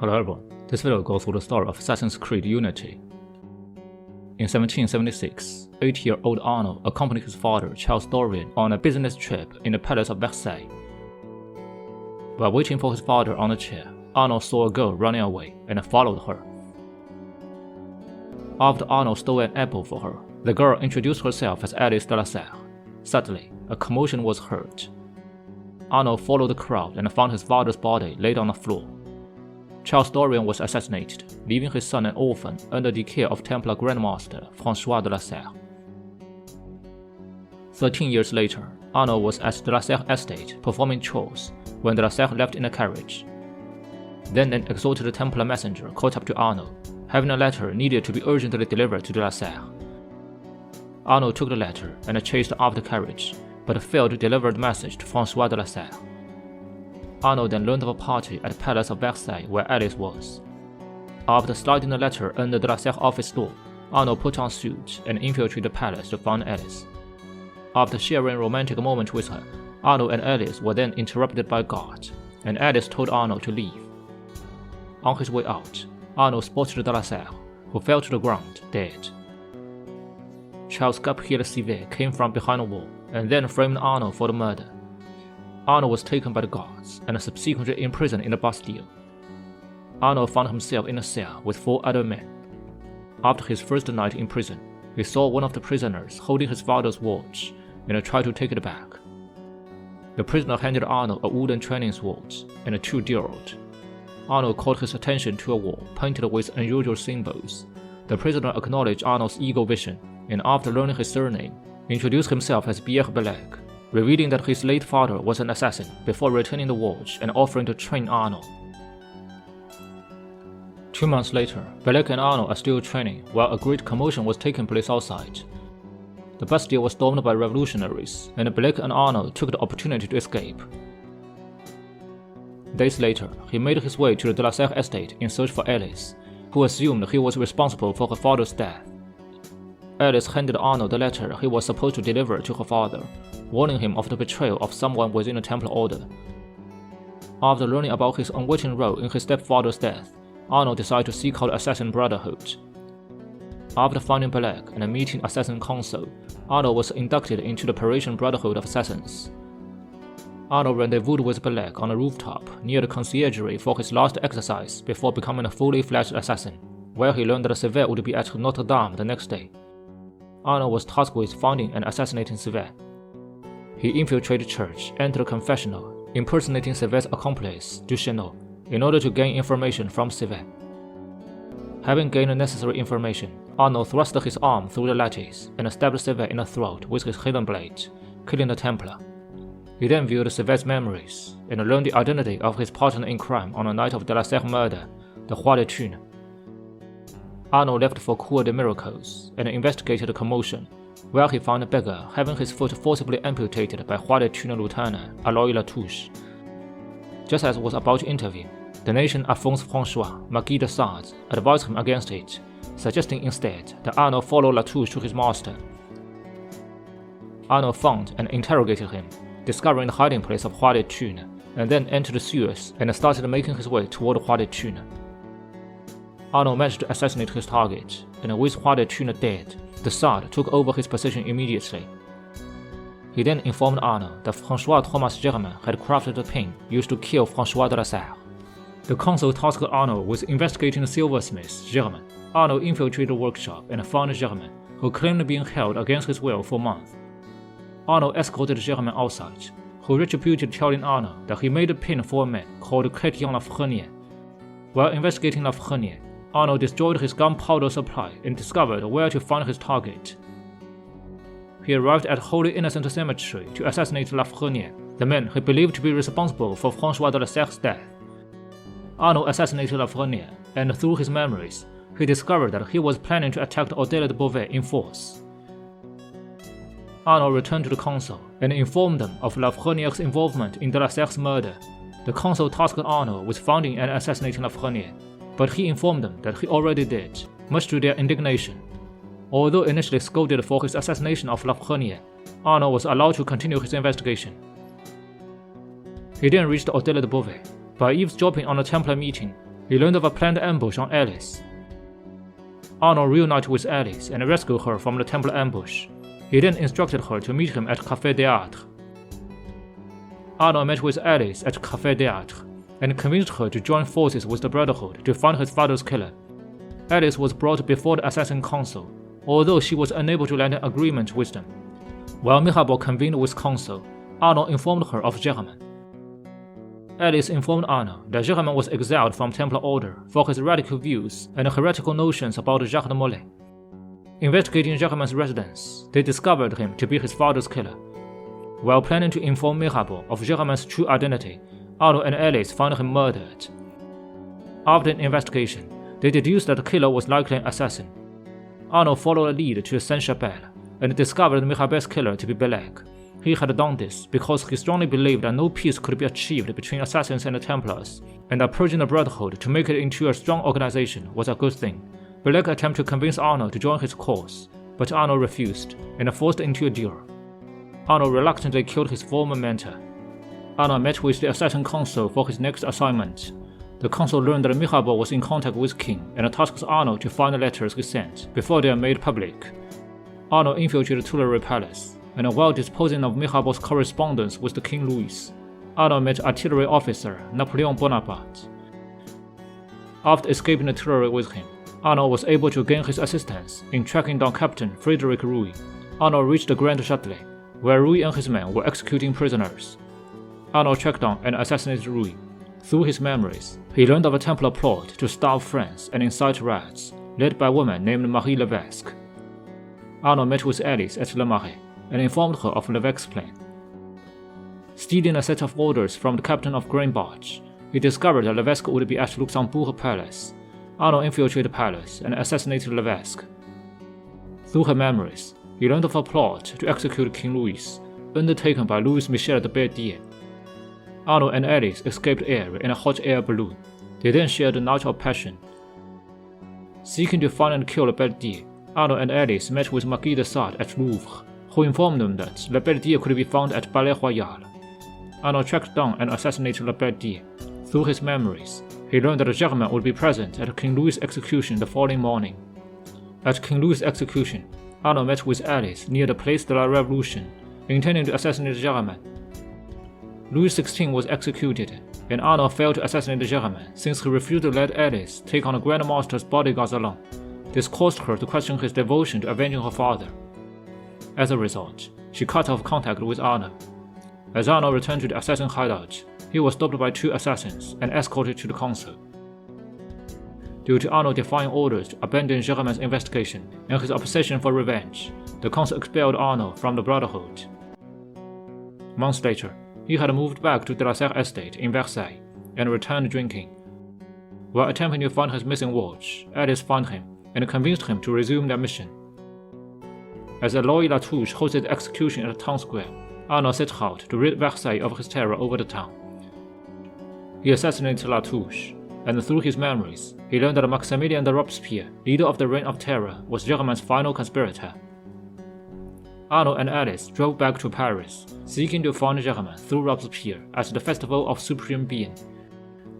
Hello everyone, this video goes through the story of Assassin's Creed Unity. In 1776, 8-year-old Arnaud accompanied his father Charles Dorian on a business trip in the Palace of Versailles. While waiting for his father on a chair, Arnaud saw a girl running away and followed her. After Arnaud stole an apple for her, the girl introduced herself as Alice de la Serre. Suddenly, a commotion was heard. Arnaud followed the crowd and found his father's body laid on the floor. Charles Dorian was assassinated, leaving his son an orphan under the care of Templar Grandmaster François de la Serre. 13 years later, Arnaud was at de la Serre estate performing chores when de la Serre left in a carriage. Then an exalted Templar messenger caught up to Arnaud, having a letter needed to be urgently delivered to de la Serre. Arnaud took the letter and chased after the carriage, but failed to deliver the message to François de la Serre. Arnaud then learned of a party at the Palace of Versailles where Alice was. After sliding the letter under de la Serre office door, Arnaud put on a suit and infiltrated the palace to find Alice. After sharing a romantic moment with her, Arnaud and Alice were then interrupted by a guard, and Alice told Arnaud to leave. On his way out, Arnaud spotted de la Serre, who fell to the ground, dead. Charles Gabriel Civet came from behind a wall and then framed Arnaud for the murder. Arnaud was taken by the guards and subsequently imprisoned in the Bastille. Arnaud found himself in a cell with 4 other men. After his first night in prison, he saw one of the prisoners holding his father's watch and tried to take it back. The prisoner handed Arnaud a wooden training sword and 2 dirks. Arnaud called his attention to a wall painted with unusual symbols. The prisoner acknowledged Arnaud's eagle vision and, after learning his surname, introduced himself as Pierre Bellegue, revealing that his late father was an assassin before returning the watch and offering to train Arnaud. 2 months later, Bellegue and Arnaud are still training while a great commotion was taking place outside. The Bastille was stormed by revolutionaries, and Bellegue and Arnaud took the opportunity to escape. Days later, he made his way to the de la Serre estate in search for Alice, who assumed he was responsible for her father's death. Alice handed Arnaud the letter he was supposed to deliver to her father, warning him of the betrayal of someone within the Templar Order. After learning about his unwitting role in his stepfather's death, Arnaud decided to seek out the Assassin Brotherhood. After finding Bellegue and meeting Assassin Council, Arnaud was inducted into the Parisian Brotherhood of Assassins. Arnaud rendezvoused with Bellegue on a rooftop near the conciergerie for his last exercise before becoming a fully fledged assassin, where he learned that Civet would be at Notre Dame the next day. Arnaud was tasked with finding and assassinating Civet. He infiltrated the church, entered a confessional, impersonating Civet's accomplice, Duchesneau, in order to gain information from Civet. Having gained the necessary information, Arnaud thrust his arm through the lattice and stabbed Civet in the throat with his hidden blade, killing the Templar. He then viewed Civet's memories and learned the identity of his partner in crime on the night of de la Serre murder, the Roi de Thune. Arnaud left for Cour des Miracles and investigated the commotion, where he found a beggar having his foot forcibly amputated by Roi de Thune lieutenant Aloy Latouche. Just as he was about to intervene, the nation Alphonse François, Marquis de Sade, advised him against it, suggesting instead that Arnaud follow Latouche to his master. Arnaud found and interrogated him, discovering the hiding place of Roi de Thune, and then entered the sewers and started making his way toward Roi de Thune. Arnaud managed to assassinate his target, and with Roi de Thune dead, de Sade took over his position immediately. He then informed Arnaud that François Thomas Germain had crafted the pin used to kill François de la Serre. The council tasked Arnaud with investigating the silversmith Germain. Arnaud infiltrated the workshop and found Germain, who claimed being held against his will for months. Arnaud escorted Germain outside, who retributed telling Arnaud that he made a pin for a man called Chrétien Lafrenière. While investigating Lafrenière, Arnaud destroyed his gunpowder supply and discovered where to find his target. He arrived at Holy Innocent Cemetery to assassinate Lafrenière, the man he believed to be responsible for François de la Serre's death. Arnaud assassinated Lafrenière, and through his memories, he discovered that he was planning to attack Odile de Beauvais in force. Arnaud returned to the council and informed them of Lafreniere's involvement in de la Serre's murder. The council tasked Arnaud with finding and assassinating Lafrenière, but he informed them that he already did, much to their indignation. Although initially scolded for his assassination of Lafrenière, Arnaud was allowed to continue his investigation. He then reached Odile de Beauvais. By eavesdropping on a Templar meeting, he learned of a planned ambush on Alice. Arnold reunited with Alice and rescued her from the Templar ambush. He then instructed her to meet him at Café Théâtre. Arnold met with Alice at Café Théâtre and convinced her to join forces with the Brotherhood to find his father's killer. Alice was brought before the Assassin Council, although she was unable to land an agreement with them. While Mirabeau convened with Council, Arnold informed her of Germain. Alice informed Arnold that Germain was exiled from Templar Order for his radical views and heretical notions about Jacques de Molay. Investigating Germain's residence, they discovered him to be his father's killer. While planning to inform Mirabeau of Germain's true identity, Arnold and Alice found him murdered. After an investigation, they deduced that the killer was likely an assassin. Arnold followed a lead to Saint-Chapelle and discovered Mirabeau's killer to be Bellec. He had done this because he strongly believed that no peace could be achieved between assassins and the Templars, and that purging the Brotherhood to make it into a strong organization was a good thing. Bellec attempted to convince Arnold to join his cause, but Arnold refused and forced into a duel. Arnold reluctantly killed his former mentor. Arnold met with the Assassin Council for his next assignment. The council learned that Mirabeau was in contact with King and tasked Arnold to find the letters he sent before they are made public. Arnold infiltrated Tuileries Palace, and while disposing of Mirabeau's correspondence with the King Louis, Arnold met artillery officer Napoleon Bonaparte. After escaping the Tuileries with him, Arnold was able to gain his assistance in tracking down Captain Frédéric Rouy. Arnold reached the Grand Châtelet, where Rouy and his men were executing prisoners. Arnold tracked down and assassinated Rouy. Through his memories, he learned of a Templar plot to starve France and incite riots, led by a woman named Marie Levesque. Arnold met with Alice at Le Marais and informed her of Levesque's plan. Stealing a set of orders from the captain of Grain Barge, he discovered that Levesque would be at Luxembourg Palace. Arnold infiltrated the palace and assassinated Levesque. Through her memories, he learned of a plot to execute King Louis, undertaken by Louis Michel de Beldier. Arnold and Alice escaped air in a hot air balloon. They then shared a night of passion. Seeking to find and kill Beldier, Arnold and Alice met with Marquis de Sade at Louvre, who informed them that Le Beldier could be found at Palais Royal. Arnold tracked down and assassinated Le Beldier. Through his memories, he learned that Germain would be present at King Louis' execution the following morning. At King Louis' execution, Arnold met with Alice near the Place de la Révolution, intending to assassinate Germain. Louis XVI was executed, and Arnold failed to assassinate Germain since he refused to let Alice take on the Grand Master's bodyguards alone. This caused her to question his devotion to avenging her father. As a result, she cut off contact with Arnold. As Arnold returned to the assassin hideout, he was stopped by two assassins and escorted to the council. Due to Arnold defying orders to abandon Germain's investigation and his obsession for revenge, the council expelled Arnold from the Brotherhood. Months later, he had moved back to De la Serre estate in Versailles and returned drinking. While attempting to find his missing watch, Alice found him and convinced him to resume their mission. As Eloy Latouche hosted the execution at the town square, Arnold set out to rid Versailles of his terror over the town. He assassinated Latouche, and through his memories, he learned that Maximilien de Robespierre, leader of the Reign of Terror, was Germain's final conspirator. Arnold and Alice drove back to Paris, seeking to find Germain through Robespierre at the Festival of Supreme Being.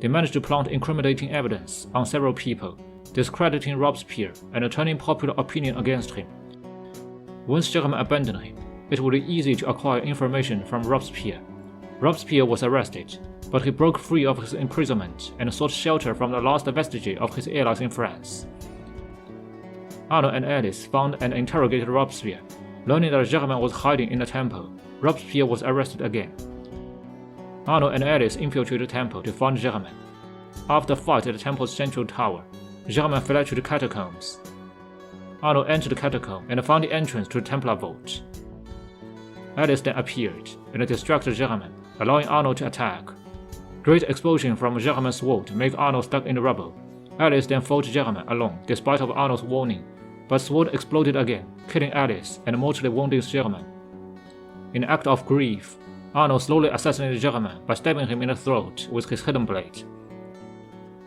They managed to plant incriminating evidence on several people, discrediting Robespierre and turning popular opinion against him. Once Germain abandoned him, it would be easy to acquire information from Robespierre. Robespierre was arrested, but he broke free of his imprisonment and sought shelter from the last vestige of his allies in France. Arnold and Alice found and interrogated Robespierre. Learning that Germain was hiding in the temple, Robespierre was arrested again. Arnold and Alice infiltrated the temple to find Germain. After a fight at the temple's central tower, Germain fled to the catacombs. Arnold entered the catacomb and found the entrance to the Templar vault. Alice then appeared and distracted Germain, allowing Arnold to attack. Great explosion from Germain's sword made Arnold stuck in the rubble. Alice then fought Germain alone despite of Arnold's warning, but sword exploded again, killing Alice and mortally wounding Germain. In an act of grief, Arnold slowly assassinated Germain by stabbing him in the throat with his hidden blade.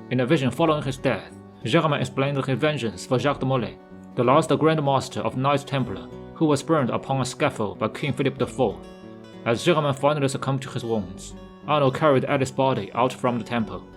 In a vision following his death, Germain explained his vengeance for Jacques de Molay, the last Grand Master of Knights Templar, who was burned upon a scaffold by King Philip IV. As Germain finally succumbed to his wounds, Arnold carried Alice's body out from the temple.